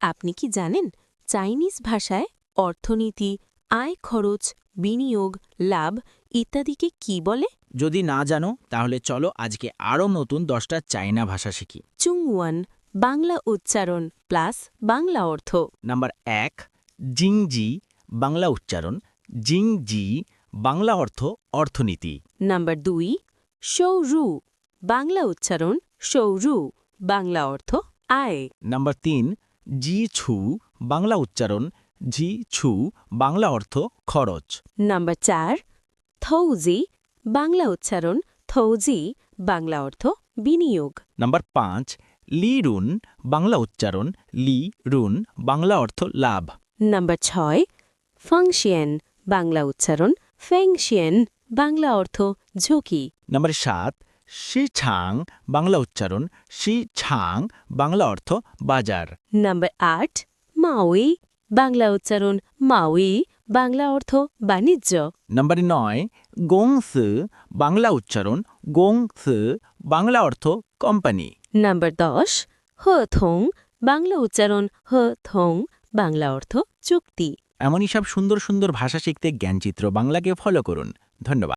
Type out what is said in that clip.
আপনি কি জানেন চাইনিজ ভাষায় অর্থনীতি, আয় খরচ, বিনিয়োগ, লাভ ইত্যাদিকে কি বলে? যদি না জানো তাহলে চলো আজকে আরও নতুন 10টা চাইনা ভাষা শিখি। চুংওয়ান বাংলা উচ্চারণ প্লাস বাংলা অর্থ। নাম্বার 1 জিংজি বাংলা উচ্চারণ জিংজি বাংলা অর্থ অর্থনীতি। নাম্বার 2 শৌরু বাংলা উচ্চারণ শৌরু বাংলা অর্থ আয়। নাম্বার 3 জি ছু বাংলা উচ্চারণ জি ছু বাংলা অর্থ খরচ। নাম্বার 4 থৌজি বাংলা উচ্চারণ থৌজি বাংলা অর্থ বিনিয়োগ। নাম্বার 5 লি রুন বাংলা উচ্চারণ লি রুন বাংলা অর্থ লাভ। নাম্বার 6 ফাংশিয়ান বাংলা উচ্চারণ ফেংশিয়ান বাংলা অর্থ ঝুঁকি। নাম্বার 7 শি ছাং বাংলা উচ্চারণ শি ছাং বাংলা অর্থ বাজার। নাম্বার 8 মাউই বাংলা উচ্চারণ মাউই বাংলা অর্থ বাণিজ্য। নাম্বার 9 গোংসু বাংলা উচ্চারণ গোংসু বাংলা অর্থ কোম্পানি। নাম্বার 10 হথং বাংলা উচ্চারণ হথং বাংলা অর্থ চুক্তি। এমনই সব সুন্দর সুন্দর ভাষা শিখতে জ্ঞানচিত্র বাংলাকে ফলো করুন। ধন্যবাদ।